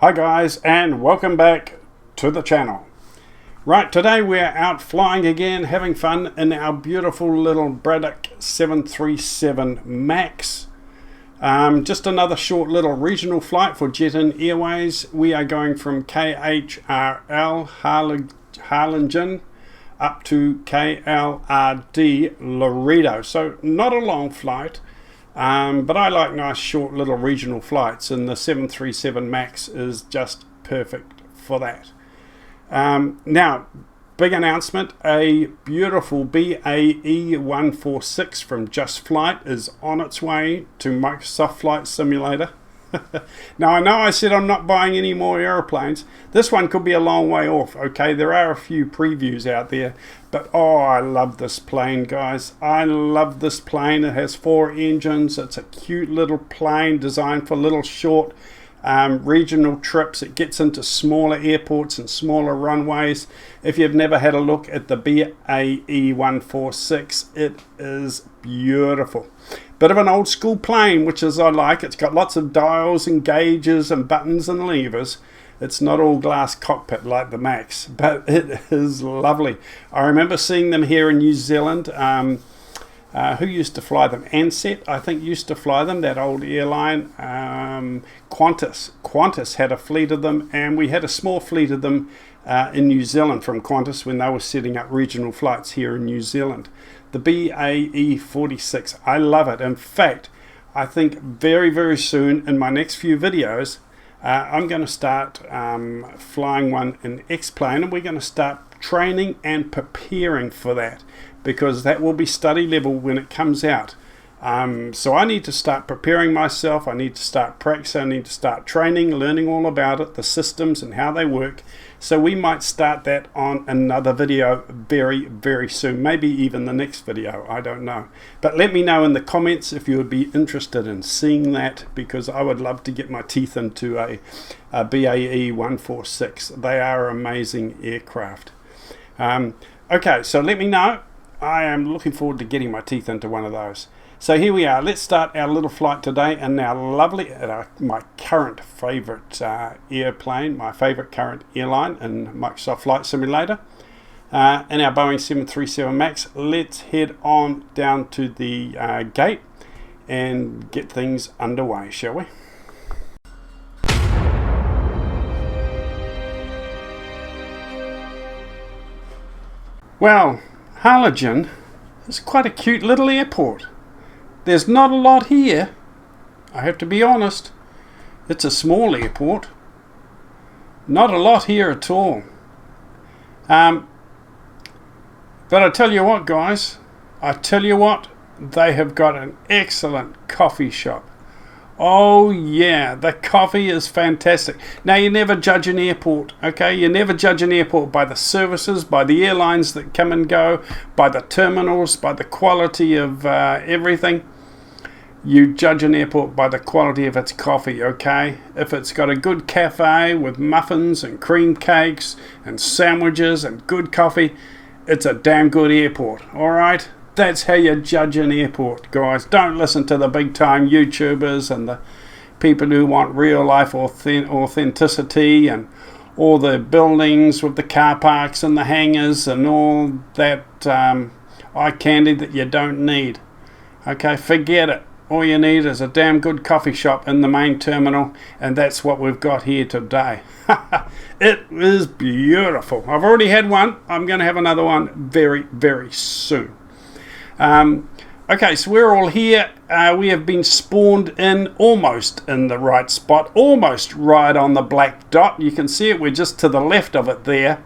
Hi guys, and welcome back to the channel. Right, today we're out flying again, having fun in our beautiful little Bredok3d Max. Just another short little regional flight for Jet In Airways. We are going from KHRL Harlingen up to KLRD Laredo. So not a long flight. But I like nice short little regional flights, and the 737 MAX is just perfect for that. Now, big announcement, a beautiful BAE 146 from Just Flight is on its way to Microsoft Flight Simulator. Now, I know I said I'm not buying any more airplanes. This one could be a long way off, okay? There are a few previews out there, but oh, I love this plane, guys. I love this plane. It has 4 engines. It's a cute little plane designed for little short regional trips. It gets into smaller airports and smaller runways. If you've never had a look at the BAE 146, it is beautiful. Bit of an old school plane, which is I like. It's got lots of dials and gauges and buttons and levers. It's not all glass cockpit like the Max, but it is lovely. I remember seeing them here in New Zealand. Who used to fly them? Ansett, I think, used to fly them, that old airline. Qantas had a fleet of them, and we had a small fleet of them in New Zealand from Qantas when they were setting up regional flights here in New Zealand. The BAE 46, I love it. In fact, I think very, very soon in my next few videos, I'm going to start flying one in X-plane, and we're going to start training and preparing for that, because that will be study level when it comes out. So I need to start preparing myself. I need to start practicing. I need to start training, learning all about it, the systems and how they work. So we might start that on another video very, very soon. Maybe even the next video. I don't know. But let me know in the comments if you would be interested in seeing that, because I would love to get my teeth into a BAE 146. They are amazing aircraft. Okay, so let me know. I am looking forward to getting my teeth into one of those. So here we are. Let's start our little flight today, and our lovely, my current favorite airplane, my favorite current airline in Microsoft Flight Simulator, and our Boeing 737 MAX. Let's head on down to the gate and get things underway, shall we? Well, Harlingen is quite a cute little airport. There's not a lot here, I have to be honest. It's a small airport. Not a lot here at all. But I tell you what, guys, they have got an excellent coffee shop. Oh yeah, the coffee is fantastic. Now, you never judge an airport, okay? You never judge an airport by the services, by the airlines that come and go, by the terminals, by the quality of everything. You judge an airport by the quality of its coffee, okay? If it's got a good cafe with muffins and cream cakes and sandwiches and good coffee, it's a damn good airport, all right? That's how you judge an airport, guys. Don't listen to the big time YouTubers and the people who want real life authenticity and all the buildings with the car parks and the hangars and all that eye candy that you don't need. Okay, forget it. All you need is a damn good coffee shop in the main terminal, and that's what we've got here today. It is beautiful. I've already had one. I'm going to have another one very, very soon. Okay, so we're all here. We have been spawned in almost in the right spot, almost right on the black dot. You can see it. We're just to the left of it there.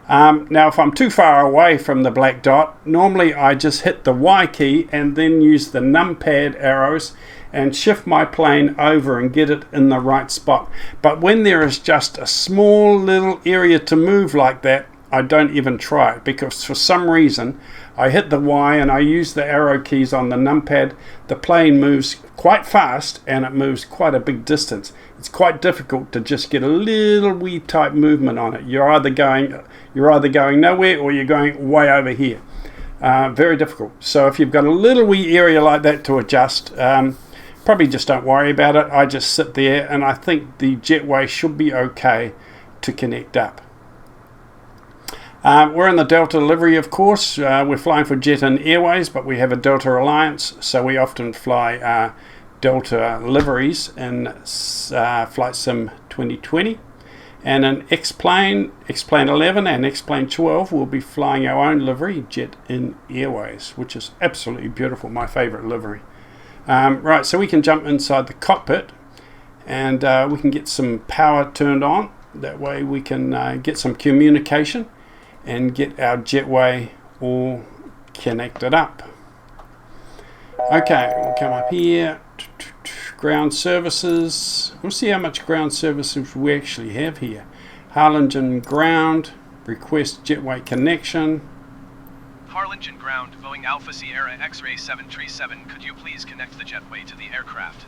Now, if I'm too far away from the black dot, normally I just hit the Y key and then use the numpad arrows and shift my plane over and get it in the right spot. But when there is just a small little area to move like that, I don't even try, because for some reason I hit the Y and I use the arrow keys on the numpad. The plane moves quite fast and it moves quite a big distance. It's quite difficult to just get a little wee type movement on it. You're either going nowhere or you're going way over here. Very difficult. So if you've got a little wee area like that to adjust, Probably just don't worry about it. I just sit there, and I think the jetway should be okay to connect up. We're in the Delta livery, of course. We're flying for Jet In Airways, but we have a Delta Alliance, so we often fly Delta liveries in Flight Sim 2020. And in X-Plane 11 and X-Plane 12, we'll be flying our own livery, Jet In Airways, which is absolutely beautiful, my favourite livery. Right, so we can jump inside the cockpit, and we can get some power turned on. That way we can get some communication and get our jetway all connected up. Okay, we'll come up here. Ground services. We'll see how much ground services we actually have here. Harlingen ground. Request jetway connection. Harlingen ground, Boeing Alpha Sierra X-Ray 737. Could you please connect the jetway to the aircraft?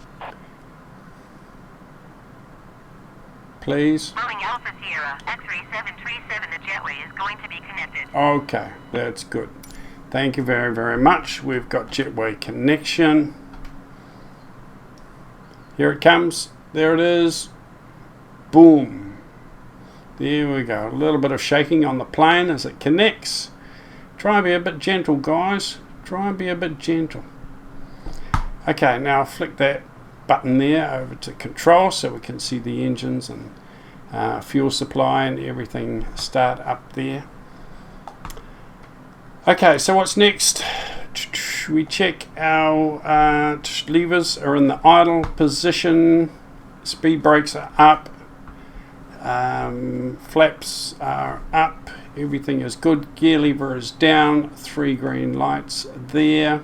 Please. Boeing Alpha Sierra X-Ray 737. The jetway is going to be connected. Okay, that's good. Thank you very, very much. We've got jetway connection. Here it comes. There it is. Boom. There we go. A little bit of shaking on the plane as it connects. Try and be a bit gentle, guys. Try and be a bit gentle. Okay, now flick that button there over to control so we can see the engines and fuel supply and everything start up there. Okay, so what's next? We check our levers are in the idle position, speed brakes are up, flaps are up, everything is good, gear lever is down, 3 green lights there.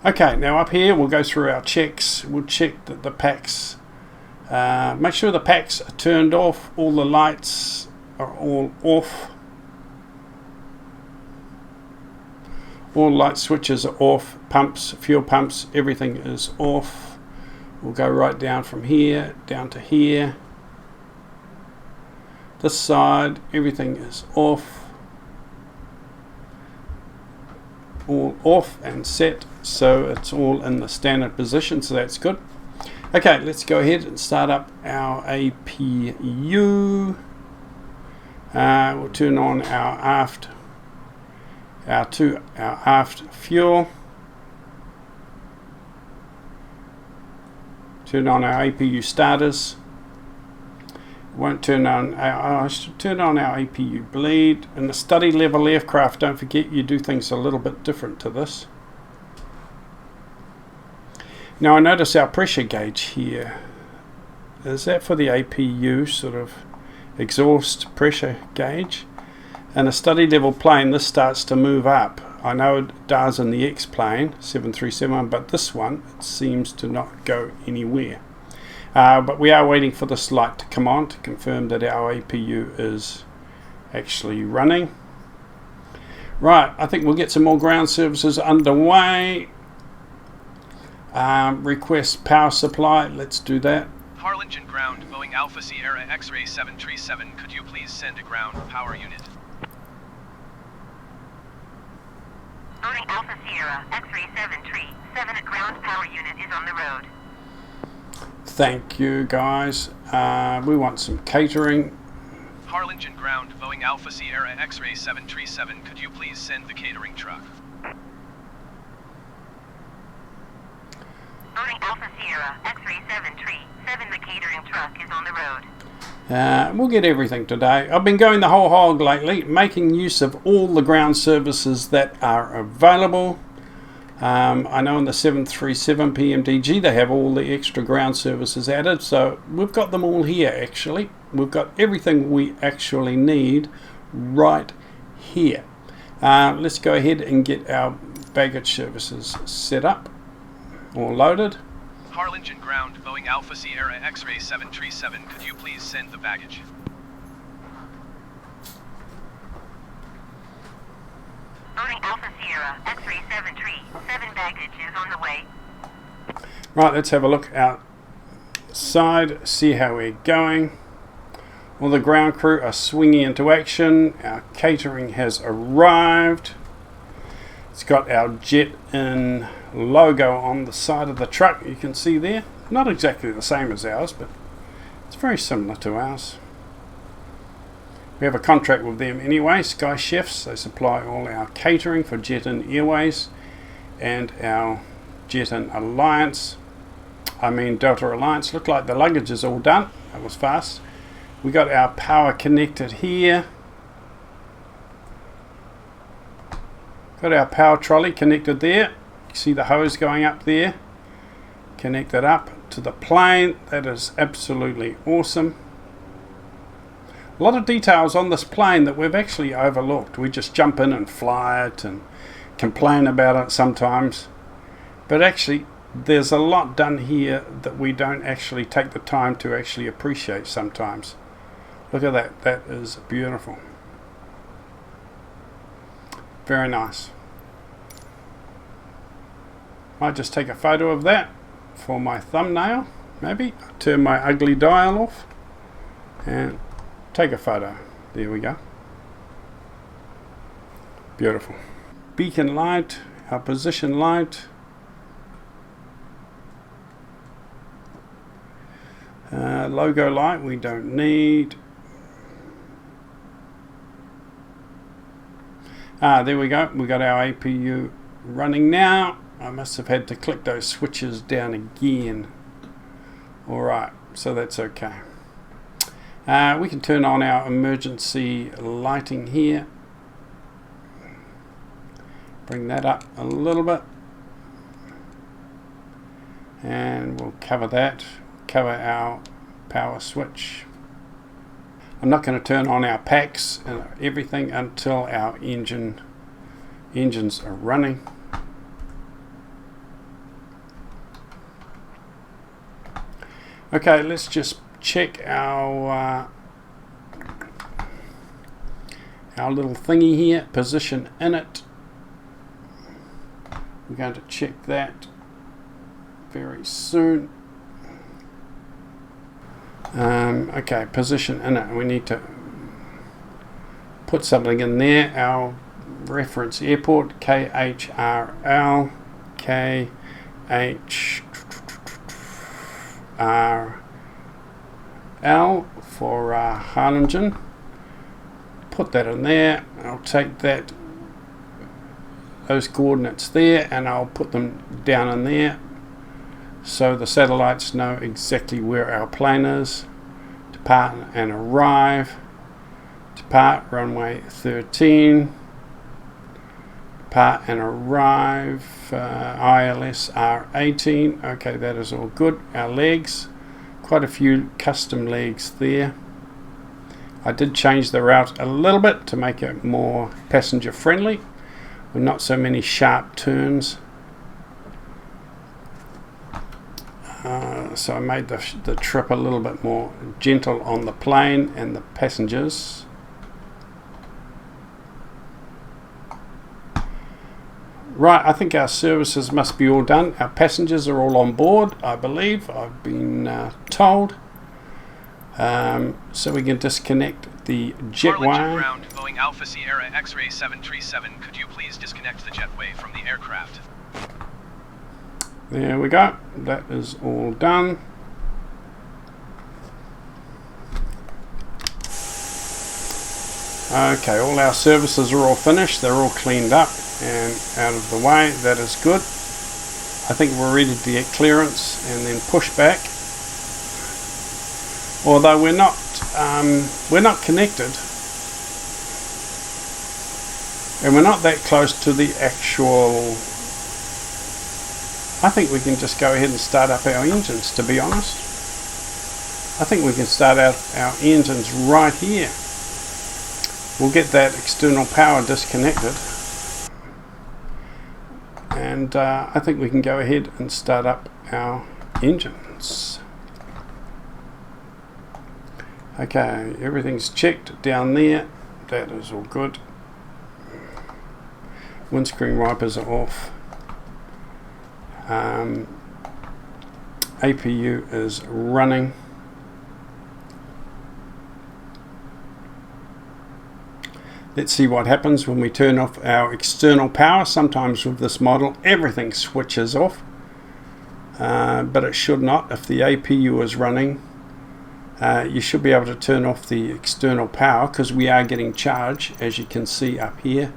Okay, now up here we'll go through our checks. We'll check that the packs, make sure the packs are turned off, all the lights are all off. All light switches are off, pumps, fuel pumps, everything is off. We'll go right down from here, down to here. This side, everything is off. All off and set, so it's all in the standard position, so that's good. Okay, let's go ahead and start up our APU. We'll turn on our aft fuel. Turn on our APU starters. Won't turn on our, I should turn on our APU bleed. In the study level aircraft, don't forget you do things a little bit different to this. Now I notice our pressure gauge here. Is that for the APU sort of exhaust pressure gauge? In a study level plane, this starts to move up. I know it does in the X-plane 737, but this one it seems to not go anywhere. But we are waiting for this light to come on to confirm that our APU is actually running. Right, I think we'll get some more ground services underway. Request power supply, let's do that. Harlingen ground, Boeing Alpha Sierra X-Ray 737. Could you please send a ground power unit? Boeing Alpha Sierra X-Ray 737. A ground power unit is on the road. Thank you, guys. We want some catering. Harlingen ground, Boeing Alpha Sierra X-Ray 737. Could you please send the catering truck? Boeing Alpha Sierra X-Ray 737. The catering truck is on the road. We'll get everything today. I've been going the whole hog lately, making use of all the ground services that are available. I know in the 737 PMDG they have all the extra ground services added, so we've got them all here actually. We've got everything we actually need right here. Let's go ahead and get our baggage services set up or loaded. Harlingen ground, Boeing Alpha Sierra X-Ray 737. Could you please send the baggage? Boeing Alpha Sierra X-Ray 737. Baggage is on the way. Right, let's have a look outside, see how we're going. All the ground crew are swinging into action. Our catering has arrived. It's got our Jet In logo on the side of the truck, you can see there. Not exactly the same as ours, but it's very similar to ours. We have a contract with them anyway, Sky Chefs. They supply all our catering for Jet In Airways and our Jet In Alliance. Delta Alliance. Looked like the luggage is all done. That was fast. We got our power connected here. Got our power trolley connected there. You see the hose going up there. Connected up to the plane. That is absolutely awesome. A lot of details on this plane that we've actually overlooked. We just jump in and fly it and complain about it sometimes. But actually, there's a lot done here that we don't actually take the time to actually appreciate sometimes. Look at that. That is beautiful. Very nice. Might just take a photo of that for my thumbnail, maybe. Turn my ugly dial off and take a photo. There we go. Beautiful. Beacon light, our position light. Logo light we don't need. There we go. We got our APU running now. I must have had to click those switches down again. Alright, so that's okay. We can turn on our emergency lighting here. Bring that up a little bit. And we'll cover that. Cover our power switch. I'm not going to turn on our packs and everything until our engines are running. Okay, let's just check our little thingy here, position in it. We're going to check that very soon. Okay, position in it. We need to put something in there. Our reference airport, KHRL, KHRL for Harlingen. Put that in there. I'll take those coordinates there and I'll put them down in there so the satellites know exactly where our plane is. Depart and arrive. Depart runway 13. Depart and arrive ILS R18. Okay, that is all good. Our legs, quite a few custom legs there. I did change the route a little bit to make it more passenger friendly with not so many sharp turns. So I made the trip a little bit more gentle on the plane and the passengers. Right, I think our services must be all done. Our passengers are all on board, I believe. I've been told. So we can disconnect the jet wire. Ground, Boeing Alpha Sierra X-ray 737. Could you please disconnect the jetway from the aircraft? There we go. That is all done. Okay, all our services are all finished. They're all cleaned up and out of the way. That is good. I think we're ready to get clearance and then push back. Although we're not connected, and we're not that close to the actual. I think we can just go ahead and start up our engines, to be honest. I think we can start out our engines right here. We'll get that external power disconnected. And I think we can go ahead and start up our engines. Okay, everything's checked down there. That is all good. Windscreen wipers are off. APU is running. Let's see what happens when we turn off our external power. Sometimes with this model everything switches off, but it should not. If the APU is running, you should be able to turn off the external power because we are getting charge. As you can see up here,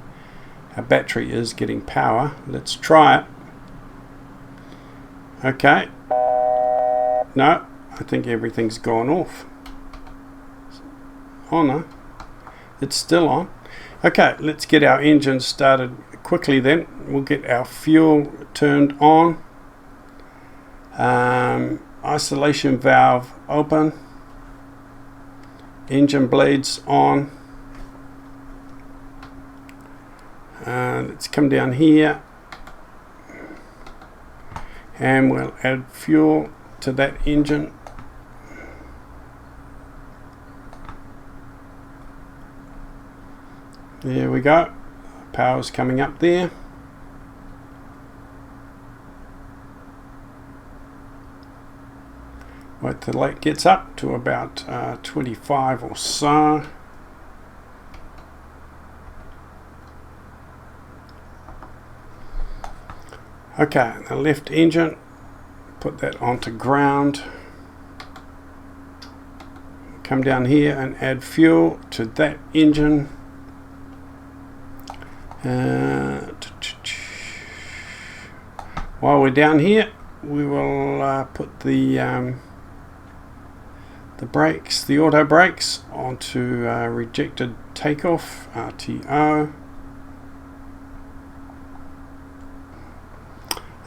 our battery is getting power. Let's try it. Okay, no, I think everything's gone off. Oh no, it's still on. Okay, let's get our engine started quickly then. We'll get our fuel turned on. Isolation valve open. Engine blades on. Let's come down here and we'll add fuel to that engine. There we go. Power's coming up there. Wait till the light gets up to about 25 or so. Okay, the left engine, put that onto ground. Come down here and add fuel to that engine. While we're down here, we will put the brakes, the auto brakes, onto rejected takeoff, RTO.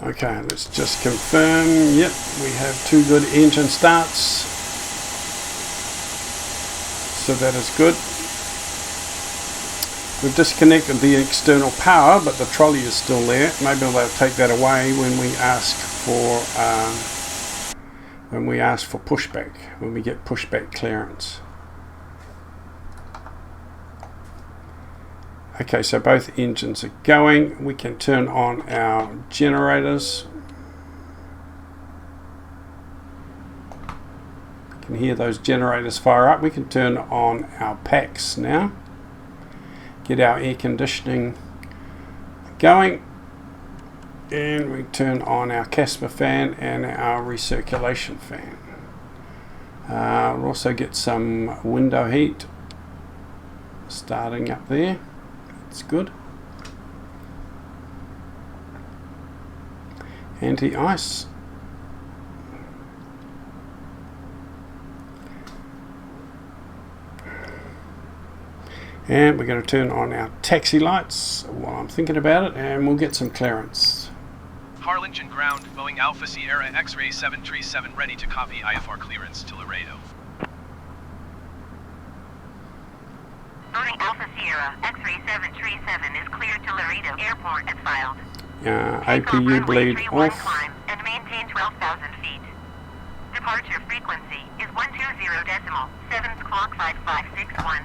Okay, let's just confirm. Yep, we have 2 good engine starts, so that is good. We've disconnected the external power, but the trolley is still there. Maybe they'll take that away when we ask for pushback, when we get pushback clearance. Okay, so both engines are going. We can turn on our generators. You can hear those generators fire up. We can turn on our packs now. Get our air conditioning going, and we turn on our Casper fan and our recirculation fan. We'll also get some window heat starting up there. That's good. Anti-ice. And we're going to turn on our taxi lights while I'm thinking about it, and we'll get some clearance. Harlingen ground, Boeing Alpha Sierra X-ray 737 ready to copy IFR clearance to Laredo. Boeing Alpha Sierra X-ray 737 is cleared to Laredo Airport as filed. APU bleed off. Climb and maintain 12,000 feet. Departure frequency is 120.7 clock 5561.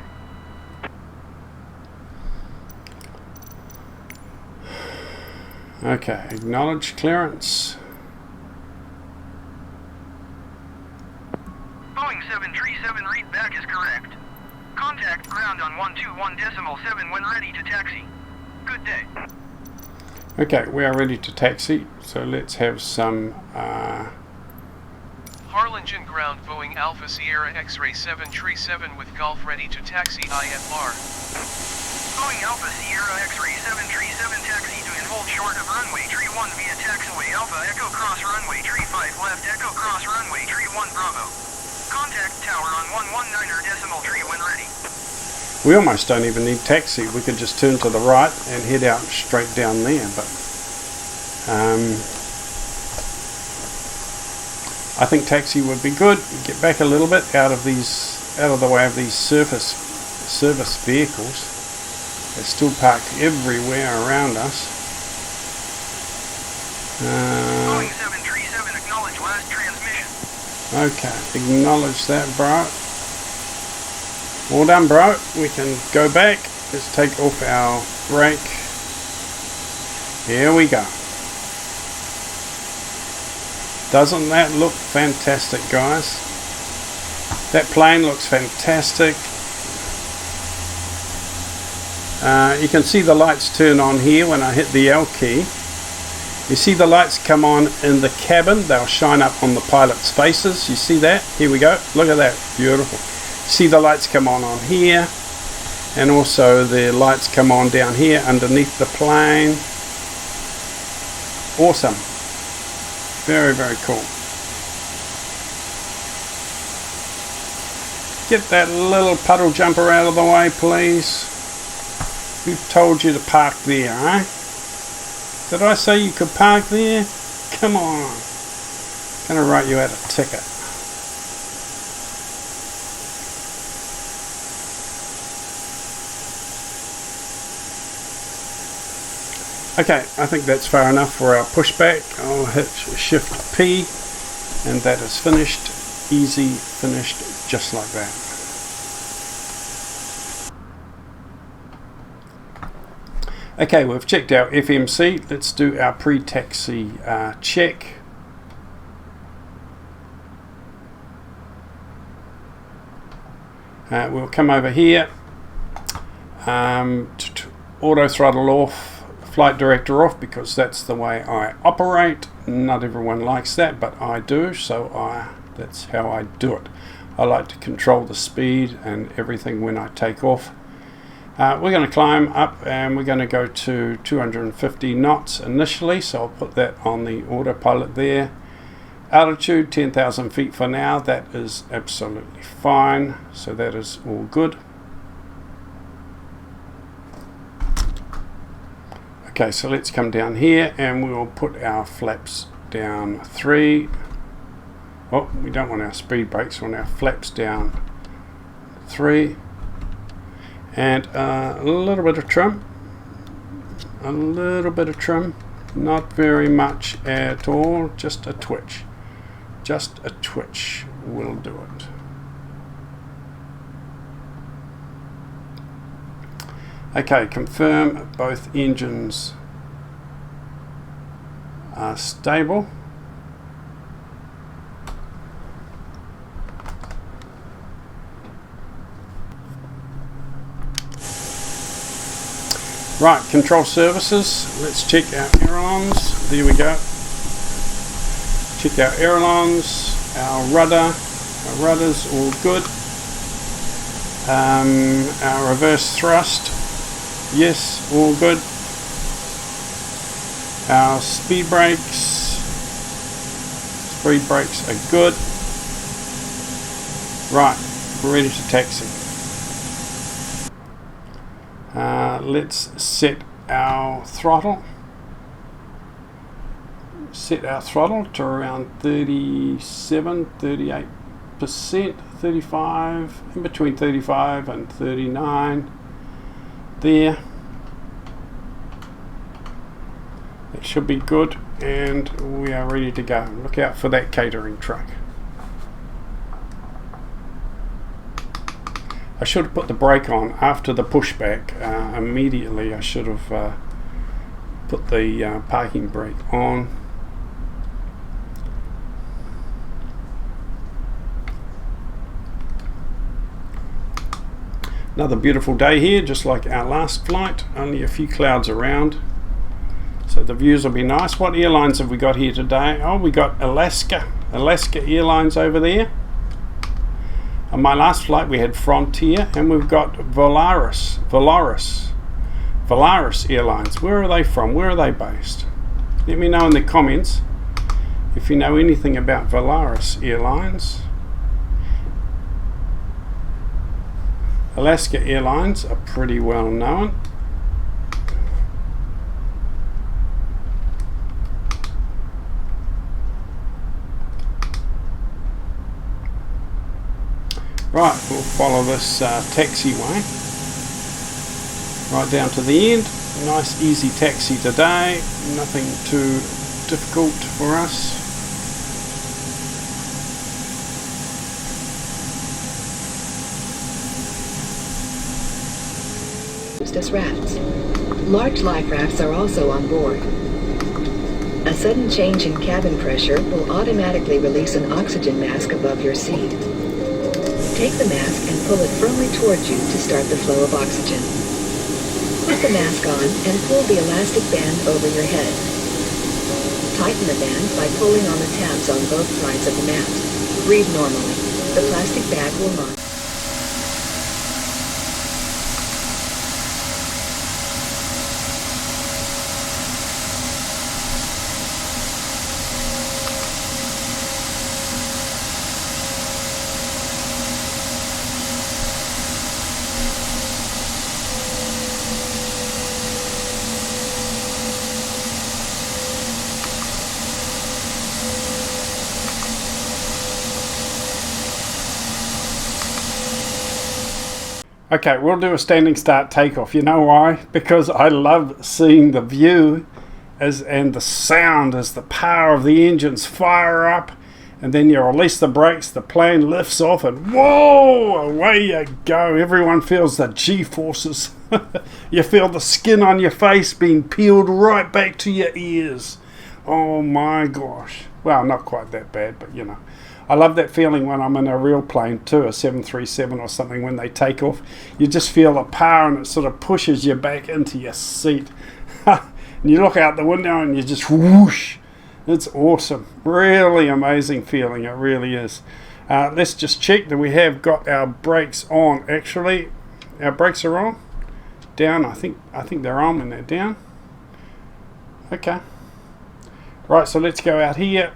Okay, acknowledge clearance. Boeing 737 read back is correct. Contact ground on 121.7 when ready to taxi. Good day. Okay, we are ready to taxi, so let's have some Harlingen ground, Boeing Alpha Sierra X-ray 737 with Golf ready to taxi IFR. Boeing Alpha Sierra X-ray 737 taxi to and hold short of runway tree 1 via taxiway Alpha Echo Cross runway tree 5 left Echo Cross runway tree 1 Bravo. Contact tower on 119.3 when ready. We almost don't even need taxi. We could just turn to the right and head out straight down there, but I think taxi would be good. Get back a little bit out of the way of these service vehicles. They're still parked everywhere around us. Boeing 737 acknowledge last transmission. Okay, acknowledge that, bro. All done, bro. We can go back. Let's take off our brake. Here we go. Doesn't that look fantastic, guys? That plane looks fantastic. You can see the lights turn on here when I hit the L key. You see the lights come on in the cabin. They'll shine up on the pilot's faces. You see that? Here we go. Look at that. Beautiful. See the lights come on here. And also the lights come on down here underneath the plane. Awesome. Very, very cool. Get that little puddle jumper out of the way, please. Who told you to park there, eh? Did I say you could park there? Come on. I'm gonna write you out a ticket. Okay, I think that's far enough for our pushback. I'll hit Shift P, and that is finished. Easy, finished, just like that. Okay, we've checked our FMC. Let's do our pre-taxi check. We'll come over here. Auto throttle off, flight director off, because that's the way I operate. Not everyone likes that, but I do, so that's how I do it. I like to control the speed and everything when I take off. We're going to climb up, and we're going to go to 250 knots initially, so I'll put that on the autopilot there. Altitude 10,000 feet for now. That is absolutely fine, so that is all good. Okay, so let's come down here, and we will put our flaps down 3. Oh, we don't want our speed brakes. We want our flaps down 3. And a little bit of trim. A little bit of trim. Not very much at all. Just a twitch. Just a twitch will do it. Okay, confirm both engines are stable. Right, control services. Let's check our ailerons. There we go. Check our ailerons, our rudder. Our rudder's all good. Our reverse thrust. Yes, all good. Our speed brakes. Speed brakes are good. Right, we're ready to taxi. Let's set our throttle. Set our throttle to around 37, 38%, 35, in between 35 and 39. There. It should be good, and we are ready to go. Look out for that catering truck. I should have put the brake on after the pushback. Immediately I should have put the parking brake on. Another beautiful day here, just like our last flight. Only a few clouds around, so the views will be nice. What airlines have we got here today? Oh, we got Alaska Airlines over there. On my last flight we had Frontier, and we've got Volaris Airlines. Where are they from? Where are they based? Let me know in the comments if you know anything about Volaris Airlines. Alaska Airlines are pretty well known. Right, we'll follow this taxiway right down to the end. Nice easy taxi today, nothing too difficult for us. As rafts. Large life rafts are also on board. A sudden change in cabin pressure will automatically release an oxygen mask above your seat. Take the mask and pull it firmly towards you to start the flow of oxygen. the mask on and pull the elastic band over your head. Tighten the band by pulling on the tabs on both sides of the mask. Breathe normally. The plastic bag will not. Okay, we'll do a standing start takeoff. You know why? Because I love seeing the view and the sound as the power of the engines fire up, and then you release the brakes, the plane lifts off, and whoa, away you go. Everyone feels the G-forces. You feel the skin on your face being peeled right back to your ears. Oh my gosh. Well, not quite that bad, but you know. I love that feeling when I'm in a real plane too, a 737 or something, when they take off. You just feel the power and it sort of pushes you back into your seat. And you look out the window and you just whoosh. It's awesome. Really amazing feeling. It really is. Let's just check that we have got our brakes on. Actually, our brakes are on. Down, I think they're on when they're down. Okay. Right, so let's go out here.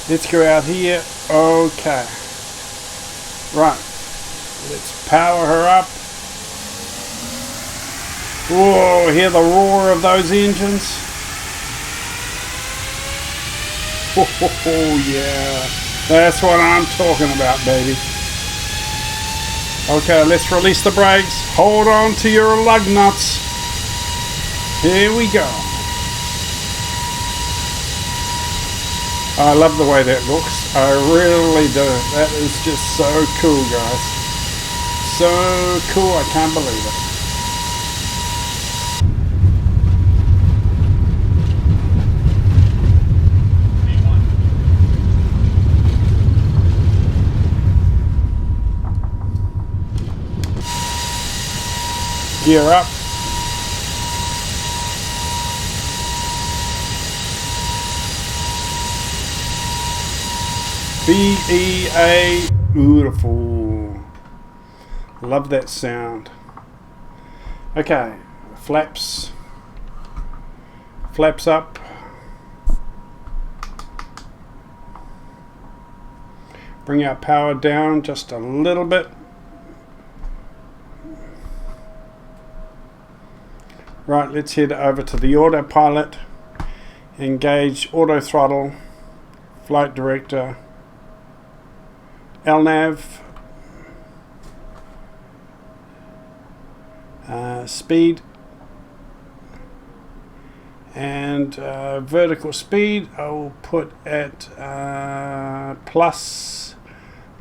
Let's go out here. Okay. Right. Let's power her up. Whoa, hear the roar of those engines. Oh, yeah. That's what I'm talking about, baby. Okay, let's release the brakes. Hold on to your lug nuts. Here we go. I love the way that looks. I really do. That is just so cool, guys. So cool, I can't believe it. Gear up. BEA, beautiful. Love that sound. Okay, flaps up. Bring our power down just a little bit. Right, let's head over to the autopilot. Engage auto throttle, flight director, LNAV, speed, and vertical speed I will put at plus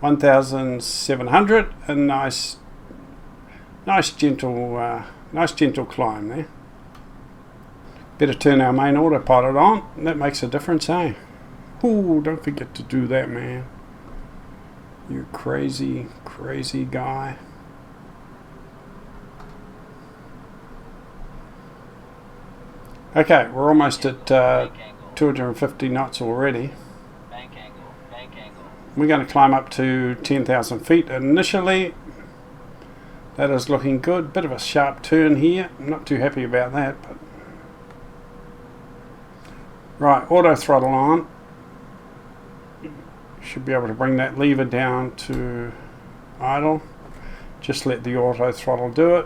1,700. A nice gentle climb there. Better turn our main autopilot on. That makes a difference, eh? Ooh, don't forget to do that, man. You crazy guy. Okay, we're almost at 250 knots already. Bank angle. We're going to climb up to 10,000 feet initially. That is looking good. Bit of a sharp turn here. I'm not too happy about that, but right, auto throttle on. Should be able to bring that lever down to idle. Just let the auto throttle do it.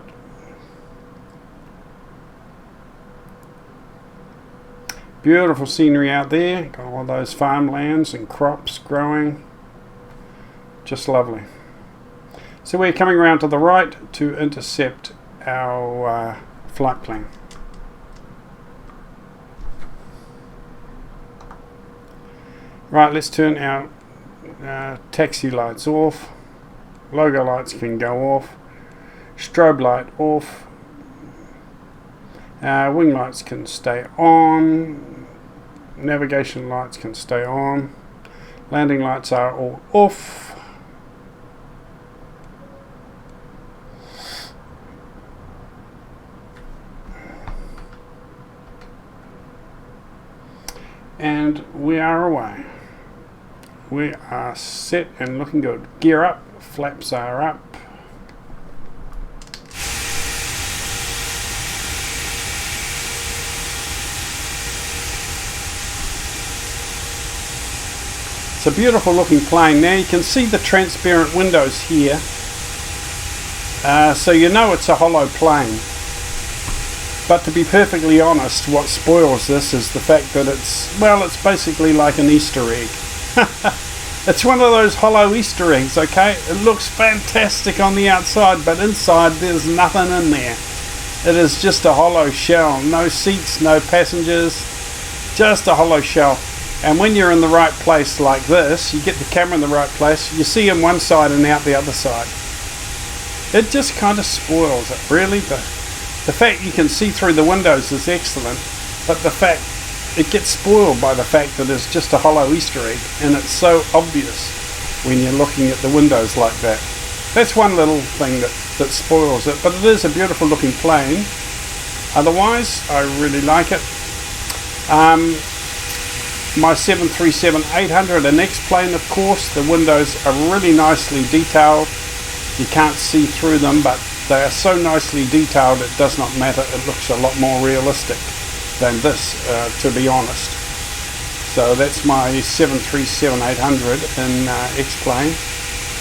Beautiful scenery out there. Got all those farmlands and crops growing. Just lovely. So we're coming around to the right to intercept our flight plan. Right, let's turn our taxi lights off. Logo lights can go off. Strobe light off. Wing lights can stay on. Navigation lights can stay on. Landing lights are all off. and we are away. We are set and looking good. Gear up, flaps are up. It's a beautiful looking plane. Now you can see the transparent windows here, so you know it's a hollow plane. But to be perfectly honest, what spoils this is the fact that it's basically like an Easter egg. It's one of those hollow Easter eggs, okay? It looks fantastic on the outside, but inside there's nothing in there. It is just a hollow shell. No seats, no passengers, just a hollow shell. And when you're in the right place like this, you get the camera in the right place, you see in one side and out the other side. It just kind of spoils it, really. The fact you can see through the windows is excellent, but the fact it gets spoiled by the fact that it's just a hollow Easter egg, and it's so obvious when you're looking at the windows like that. That's one little thing that spoils it, but it is a beautiful looking plane. Otherwise, I really like it. My 737-800 and X-plane, of course, the windows are really nicely detailed. You can't see through them, but they are so nicely detailed it does not matter. It looks a lot more realistic than this, to be honest. So that's my 737-800 in X-plane.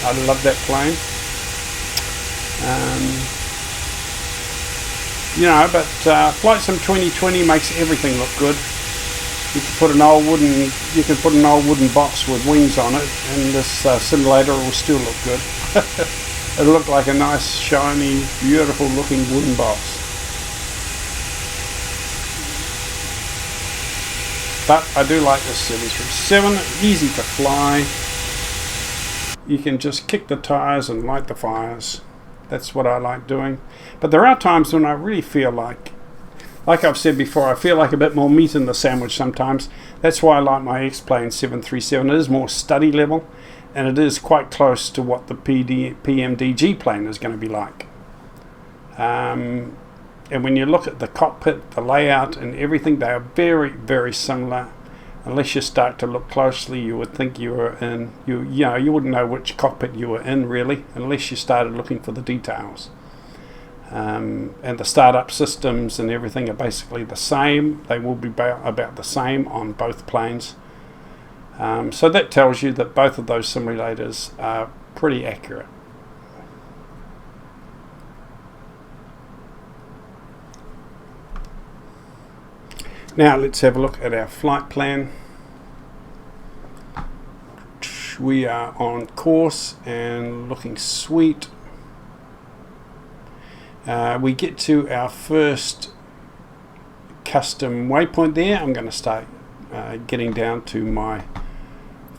I love that plane. But Flight Sim 2020 makes everything look good. You can put an old wooden box with wings on it, and this simulator will still look good. It'll look like a nice, shiny, beautiful looking wooden box. But I do like this 737, easy to fly. You can just kick the tires and light the fires. That's what I like doing. But there are times when I really feel like I've said before, I feel like a bit more meat in the sandwich sometimes. That's why I like my X-plane 737. It is more study level, and it is quite close to what the PMDG plane is going to be like. And when you look at the cockpit, the layout and everything, they are very, very similar. Unless you start to look closely, you would think you were in, you wouldn't know which cockpit you were in really, unless you started looking for the details. And the startup systems and everything are basically the same. They will be about the same on both planes. So that tells you that both of those simulators are pretty accurate. Now let's have a look at our flight plan. We are on course and looking sweet. We get to our first custom waypoint there. I'm going to start getting down to my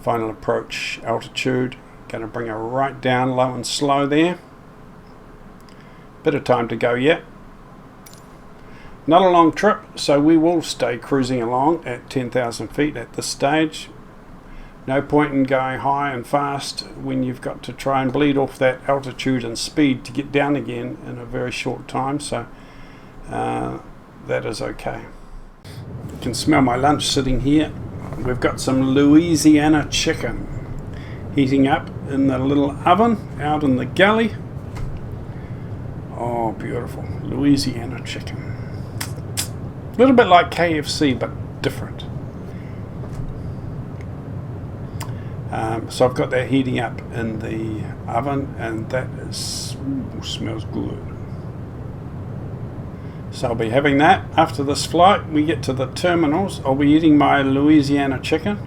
final approach altitude. Going to bring her right down low and slow there. Bit of time to go yet. Not a long trip, so we will stay cruising along at 10,000 feet at this stage. No point in going high and fast when you've got to try and bleed off that altitude and speed to get down again in a very short time, so that is okay. You can smell my lunch sitting here. We've got some Louisiana chicken heating up in the little oven out in the galley. Oh, beautiful. Louisiana chicken. A little bit like KFC, but different. So I've got that heating up in the oven, and that smells good. So I'll be having that. After this flight, we get to the terminals. I'll be eating my Louisiana chicken.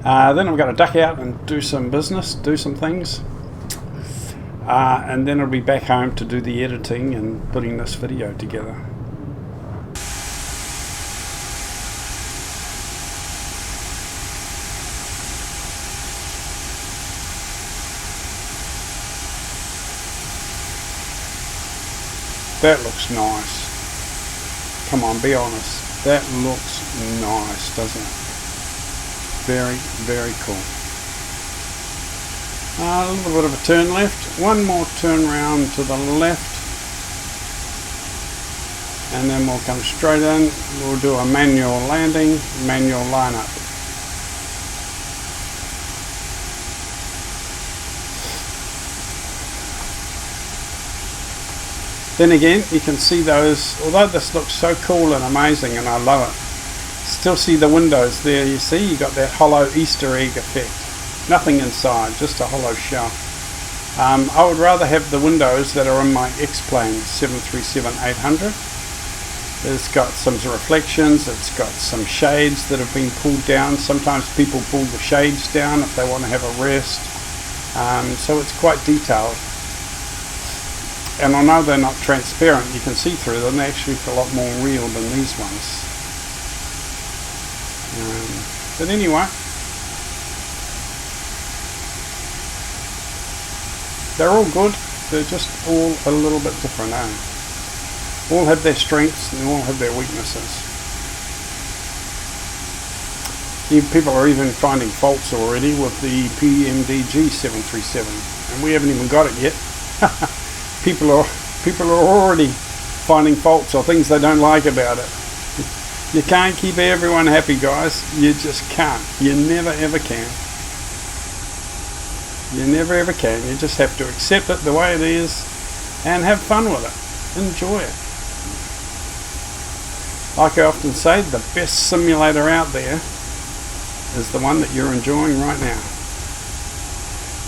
Then I've got to duck out and do some business, do some things. And then I'll be back home to do the editing and putting this video together. That looks nice. Come on, be honest. That looks nice, doesn't it? Very, very cool. A little bit of a turn left. One more turn round to the left. and then we'll come straight in. We'll do a manual landing, manual lineup. Then again, you can see those, although this looks so cool and amazing and I love it, still see the windows there. You see, you got that hollow Easter egg effect. Nothing inside, just a hollow shell. I would rather have the windows that are in my X-Plane 737-800. It's got some reflections, it's got some shades that have been pulled down. Sometimes people pull the shades down if they want to have a rest. So it's quite detailed. And although they're not transparent, you can see through them, they actually feel a lot more real than these ones. But anyway, they're all good, they're just all a little bit different, all have their strengths and all have their weaknesses. People are even finding faults already with the PMDG 737, and we haven't even got it yet. People are already finding faults or things they don't like about it. You can't keep everyone happy, guys. You just can't. You never ever can. You never ever can. You just have to accept it the way it is and have fun with it. Enjoy it. Like I often say, the best simulator out there is the one that you're enjoying right now.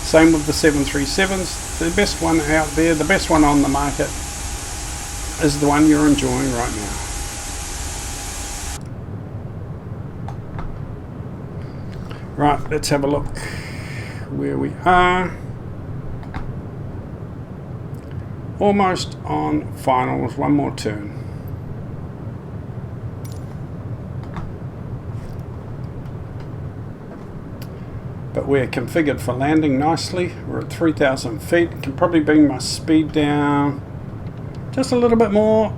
Same with the 737s. The best one out there, the best one on the market, is the one you're enjoying right now. Right, let's have a look where we are. Almost on finals, one more turn. But we're configured for landing nicely. We're at 3,000 feet. Can probably bring my speed down just a little bit more.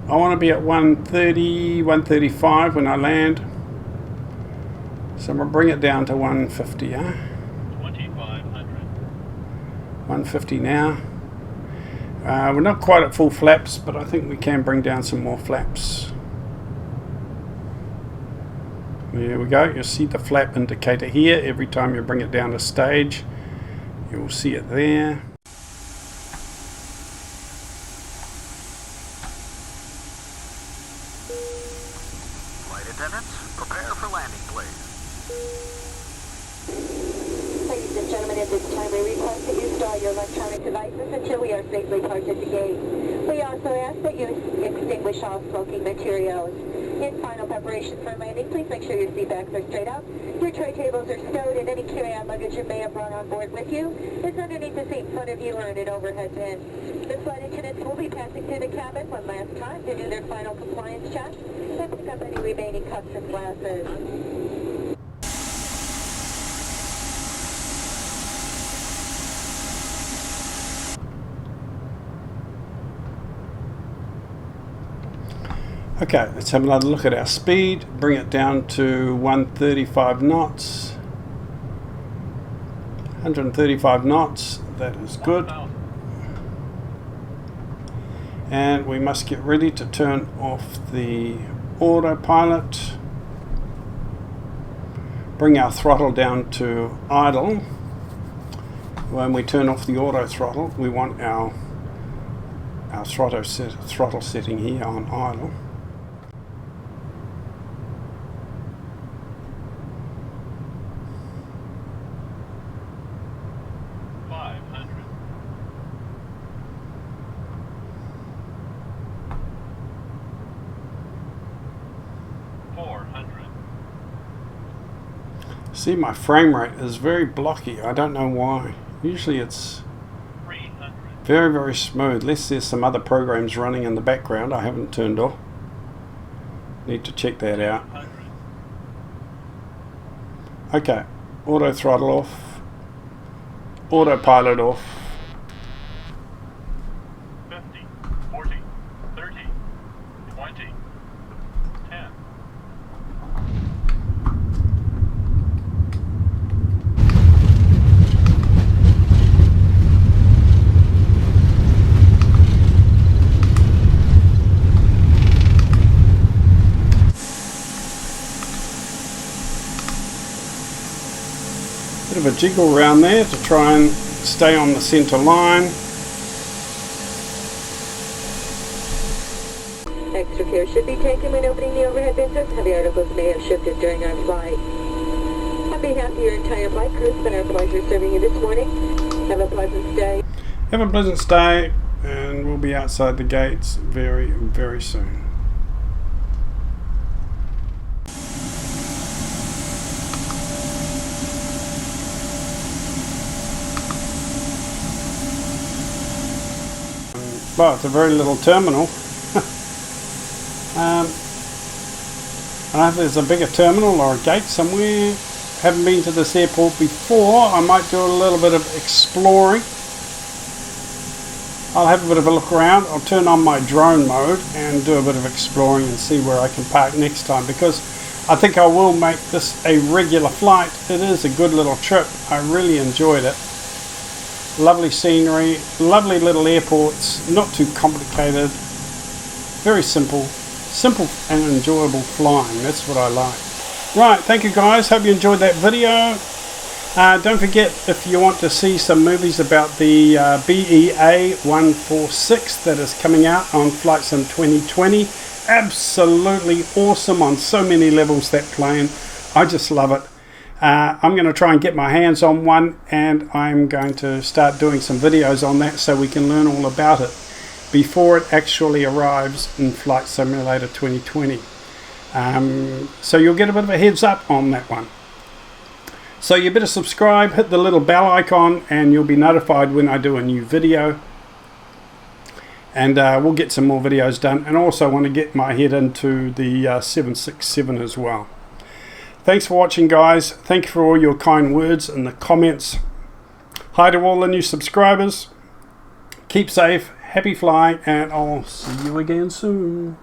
I want to be at 130, 135 when I land. So I'm going to bring it down to 150, 2,500. 150 now. We're not quite at full flaps, but I think we can bring down some more flaps. There we go. You'll see the flap indicator here. Every time you bring it down a stage, you'll see it there. Flight attendants, prepare for landing, please. Ladies and gentlemen, at this time we request that you stall your electronic devices until we are safely parked at the gate. We also ask that you extinguish all smoking materials. In final preparation for landing, please make sure your seat backs are straight up, your tray tables are stowed, and any carry-on luggage you may have brought on board with you is underneath the seat in front of you or in an overhead bin. The flight attendants will be passing through the cabin one last time to do their final compliance check and pick up any remaining cups and glasses. Okay, let's have another look at our speed. Bring it down to 135 knots. 135 knots, that is good. And we must get ready to turn off the autopilot. Bring our throttle down to idle. When we turn off the auto throttle, we want our throttle setting here on idle. See, my frame rate is very blocky. I don't know why. Usually it's very, very smooth. Unless there's some other programs running in the background I haven't turned off. Need to check that out. Okay, auto throttle off. Autopilot off. 50, 40, 30, 20, 10. Bit of a jiggle around there to try and stay on the centre line. Extra care should be taken when opening the overhead bins as heavy articles may have shifted during our flight. On behalf of your entire flight crew, it's been our pleasure serving you this morning. Have a pleasant stay. Have a pleasant stay, and we'll be outside the gates very, very soon. Well, it's a very little terminal. I don't know if there's a bigger terminal or a gate somewhere. Haven't been to this airport before. I might do a little bit of exploring. I'll have a bit of a look around. I'll turn on my drone mode and do a bit of exploring and see where I can park next time, because I think I will make this a regular flight. It is a good little trip. I really enjoyed it. Lovely scenery, lovely little airports, not too complicated, very simple and enjoyable flying. That's what I like. Right, thank you guys, hope you enjoyed that video. Don't forget, if you want to see some movies about the BEA 146 that is coming out on Flight Sim 2020, absolutely awesome on so many levels, that plane. I just love it. I'm going to try and get my hands on one, and I'm going to start doing some videos on that so we can learn all about it before it actually arrives in Flight Simulator 2020. So you'll get a bit of a heads up on that one. So you better subscribe, hit the little bell icon, and you'll be notified when I do a new video. And we'll get some more videos done, and also want to get my head into the 767 as well. Thanks for watching, guys. Thank you for all your kind words and the comments. Hi to all the new subscribers. Keep safe, happy flying, and I'll see you again soon.